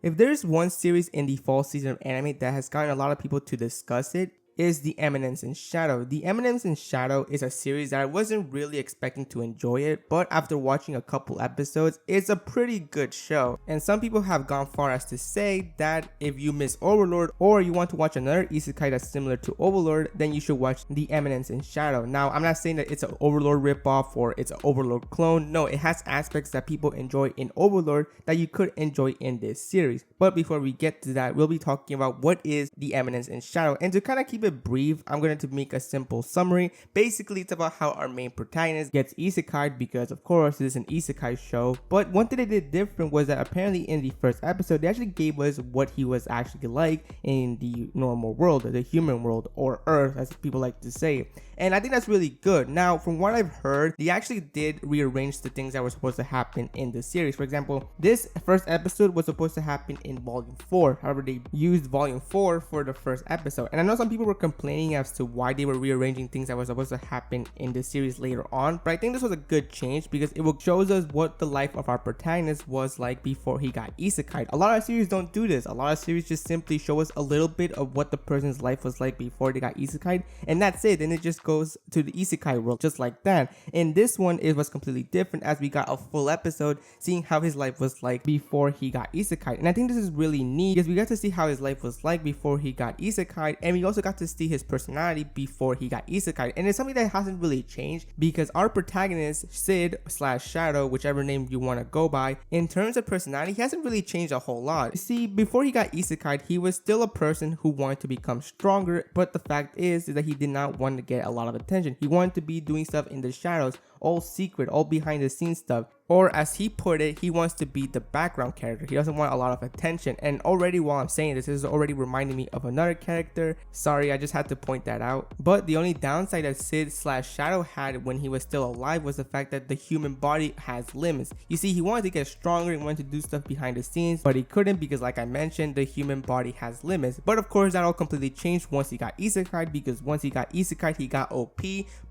If there's one series in the fall season of anime that has gotten a lot of people to discuss it, is The Eminence in Shadow. The Eminence in Shadow is a series that I wasn't really expecting to enjoy it, but after watching a couple episodes, it's a pretty good show. And some people have gone far as to say that if you miss Overlord or you want to watch another isekai that's similar to Overlord, then you should watch The Eminence in Shadow. Now, I'm not saying that it's an Overlord ripoff or it's an Overlord clone. No, it has aspects that people enjoy in Overlord that you could enjoy in this series. But before we get to that, we'll be talking about what is The Eminence in Shadow. And to kind of keep it brief, I'm going to make a simple summary. Basically, it's about how our main protagonist gets isekai'd because, of course, this is an isekai show. But one thing they did different was that apparently in the first episode, they actually gave us what he was actually like in the normal world, the human world, or Earth, as people like to say. And I think that's really good. Now, from what I've heard, they actually did rearrange the things that were supposed to happen in the series. For example, this first episode was supposed to happen in Volume 4. However, they used Volume 4 for the first episode. And I know some people were complaining as to why they were rearranging things that were supposed to happen in the series later on. But I think this was a good change because it shows us what the life of our protagonist was like before he got isekai'd. A lot of series don't do this. A lot of series just simply show us a little bit of what the person's life was like before they got isekai'd. And that's it. Then it just goes to the isekai world just like that. In this one, it was completely different as we got a full episode seeing how his life was like before he got isekai'd. And I think this is really neat because we got to see how his life was like before he got isekai'd, and we also got to see his personality before he got isekai'd. And it's something that hasn't really changed because our protagonist, Sid / Shadow, whichever name you want to go by, in terms of personality, he hasn't really changed a whole lot. You see, before he got isekai'd, he was still a person who wanted to become stronger, but the fact is that he did not want to get a lot of attention. He wanted to be doing stuff in the shadows, all secret, all behind the scenes stuff. Or as he put it, he wants to be the background character. He doesn't want a lot of attention. And already while I'm saying this is already reminding me of another character. Sorry, I just had to point that out. But the only downside that Sid / Shadow had when he was still alive was the fact that the human body has limits. You see, he wanted to get stronger and wanted to do stuff behind the scenes, but he couldn't because, like I mentioned, the human body has limits. But of course, that all completely changed once he got isekai'd, because once he got isekai'd, he got OP.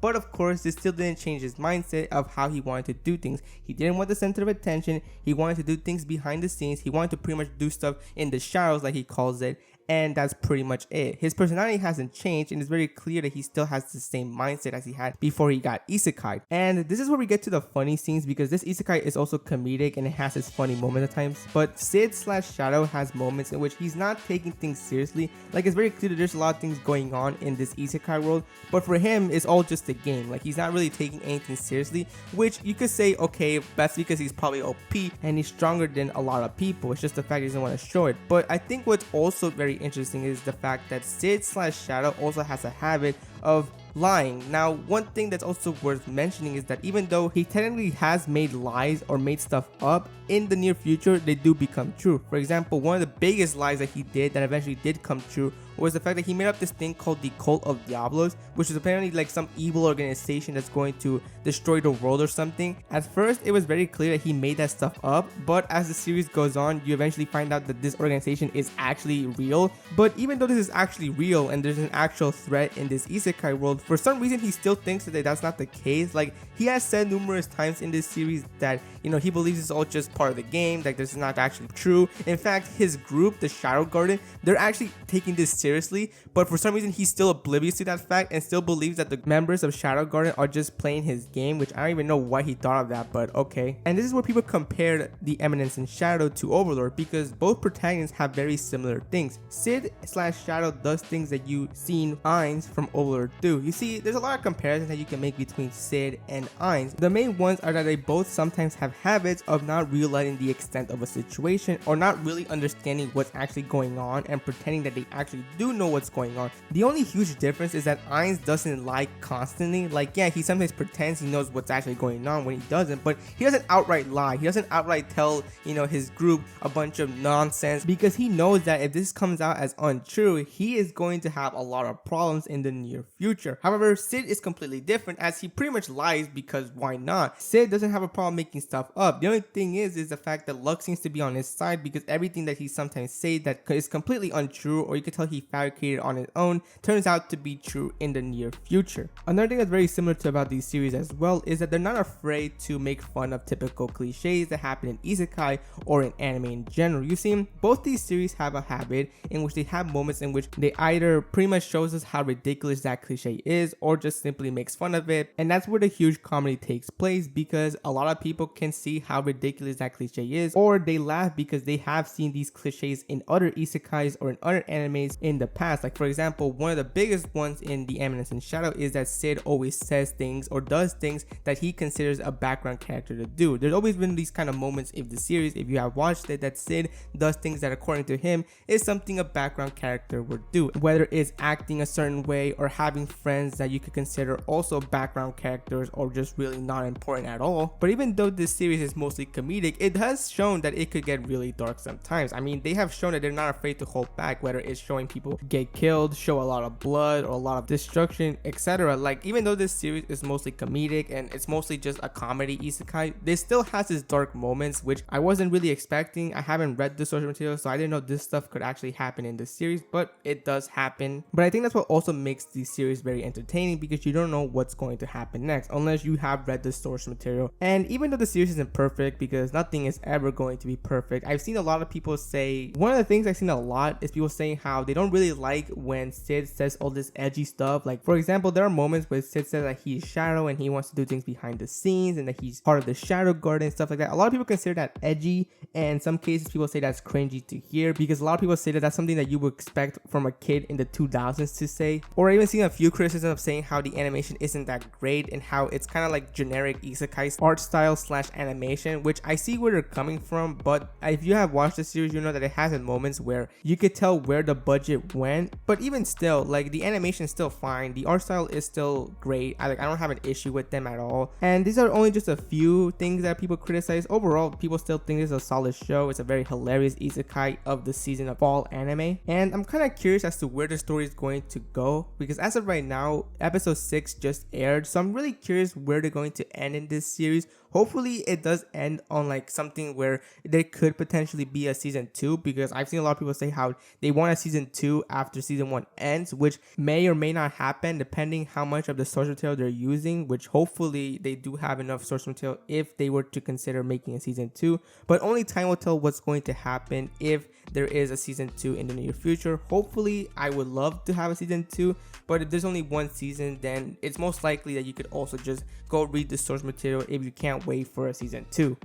But of course, this still didn't change his mindset of how he wanted to do things. He didn't want the center of attention. He wanted to do things behind the scenes. He wanted to pretty much do stuff in the shadows, like he calls it. And that's pretty much it. His personality hasn't changed, and it's very clear that he still has the same mindset as he had before he got isekai'd. And this is where we get to the funny scenes, because this isekai is also comedic and it has its funny moments at times. But Sid / Shadow has moments in which he's not taking things seriously. Like, it's very clear that there's a lot of things going on in this isekai world, but for him, it's all just a game. Like, he's not really taking anything seriously, which you could say, okay, that's because he's probably OP and he's stronger than a lot of people. It's just the fact he doesn't want to show it. But I think what's also very interesting is the fact that Sid / Shadow also has a habit of lying. Now, one thing that's also worth mentioning is that even though he technically has made lies or made stuff up, in the near future they do become true. For example, one of the biggest lies that he did that eventually did come true was the fact that he made up this thing called the Cult of Diablos, which is apparently like some evil organization that's going to destroy the world or something. At first, it was very clear that he made that stuff up, but as the series goes on, you eventually find out that this organization is actually real. But even though this is actually real and there's an actual threat in this isekai world, for some reason he still thinks that that's not the case. Like, he has said numerous times in this series that, you know, he believes it's all just part of the game, like this is not actually true. In fact, his group, the Shadow Garden, they're actually taking this seriously, but for some reason he's still oblivious to that fact and still believes that the members of Shadow Garden are just playing his game, which I don't even know why he thought of that, but okay. And this is where people compared The Eminence in Shadow to Overlord, because both protagonists have very similar things. Sid / Shadow does things that you've seen Ainz from Overlord do. You see, there's a lot of comparisons that you can make between Sid and Ainz. The main ones are that they both sometimes have habits of not realizing the extent of a situation or not really understanding what's actually going on and pretending that they actually do know what's going on. The only huge difference is that Ainz doesn't lie constantly. Like, yeah, he sometimes pretends he knows what's actually going on when he doesn't, but he doesn't outright lie. He doesn't outright tell, you know, his group a bunch of nonsense, because he knows that if this comes out as untrue, he is going to have a lot of problems in the near future. However, Sid is completely different, as he pretty much lies because why not? Sid doesn't have a problem making stuff up. The only thing is the fact that luck seems to be on his side, because everything that he sometimes says that is completely untrue, or you can tell he fabricated on his own, turns out to be true in the near future. Another thing that's very similar to about these series as well is that they're not afraid to make fun of typical cliches that happen in isekai or in anime in general. You see, both these series have a habit in which they have moments in which they either pretty much shows us how ridiculous that cliche is, or just simply makes fun of it, and that's where the huge comedy takes place, because a lot of people can see how ridiculous that cliche is, or they laugh because they have seen these cliches in other isekais or in other animes in the past. Like for example, one of the biggest ones in the Eminence in Shadow is that Sid always says things or does things that he considers a background character to do. There's always been these kind of moments in the series, if you have watched it, that Sid does things that according to him is something a background character would do, whether it's acting a certain way or having friends that you could consider also background characters or just really not important at all. But even though this series is mostly comedic, it has shown that it could get really dark sometimes. I mean, they have shown that they're not afraid to hold back, whether it's showing people get killed, show a lot of blood or a lot of destruction, etc. Like, even though this series is mostly comedic and it's mostly just a comedy isekai, this still has its dark moments, which I wasn't really expecting. I haven't read the source material, so I didn't know this stuff could actually happen in this series, but it does happen. But I think that's what also makes the series very entertaining, because you don't know what's going to happen next unless you have read the source material. And even though the series isn't perfect, because nothing is ever going to be perfect, I've seen a lot of people say, one of the things I've seen a lot is people saying how they don't really like when Sid says all this edgy stuff. Like for example, there are moments where Sid says that he's Shadow and he wants to do things behind the scenes and that he's part of the Shadow Guard and stuff like that. A lot of people consider that edgy, and in some cases people say that's cringy to hear, because a lot of people say that that's something that you would expect from a kid in the 2000s to say. Or even seen a few criticisms of saying how the animation isn't that great and how it's kind of like generic isekai art style slash animation, which I see where they're coming from. But if you have watched the series, you know that it has moments where you could tell where the budget went. But even still, like, the animation is still fine, the art style is still great. I don't have an issue with them at all. And these are only just a few things that people criticize. Overall, people still think it's a solid show. It's a very hilarious isekai of the season of fall anime, and I'm kind of curious as to where the story is going to go, because as of right now, episode 6 just aired, so I'm really curious where they're going to end in this series. Hopefully it does end on like something where there could potentially be a season 2, because I've seen a lot of people say how they want a season 2 after season 1 ends, which may or may not happen depending how much of the source material they're using, which hopefully they do have enough source material if they were to consider making a season 2. But only time will tell what's going to happen if there is a season 2 in the near future. Hopefully, I would love to have a season 2, but if there's only one season, then it's most likely that you could also just go read the source material if you can't wait for a season 2.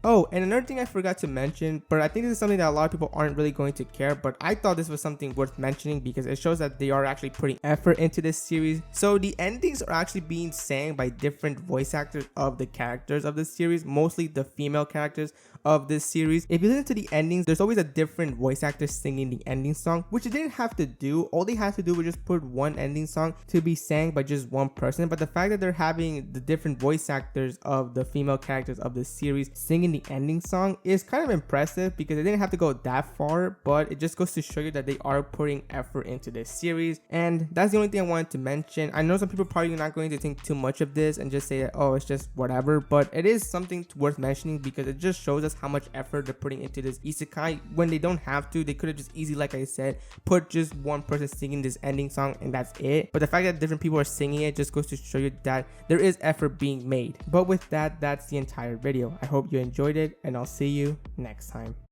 Oh, and another thing I forgot to mention, but I think this is something that a lot of people aren't really going to care, but I thought this was something worth mentioning because it shows that they are actually putting effort into this series. So the endings are actually being sang by different voice actors of the characters of the series, mostly the female characters of this series. If you listen to the endings, there's always a different voice actor singing the ending song, which they didn't have to do. All they had to do was just put one ending song to be sang by just one person. But the fact that they're having the different voice actors of the female characters of the series singing the ending song is kind of impressive, because they didn't have to go that far, but it just goes to show you that they are putting effort into this series. And that's the only thing I wanted to mention. I know some people are probably not going to think too much of this and just say that, oh, it's just whatever, but it is something worth mentioning because it just shows us how much effort they're putting into this isekai when they don't have to. They could have just easily, like I said, put just one person singing this ending song and that's it. But the fact that different people are singing it just goes to show you that there is effort being made. But with that, that's the entire video. I hope you enjoyed it, and I'll see you next time.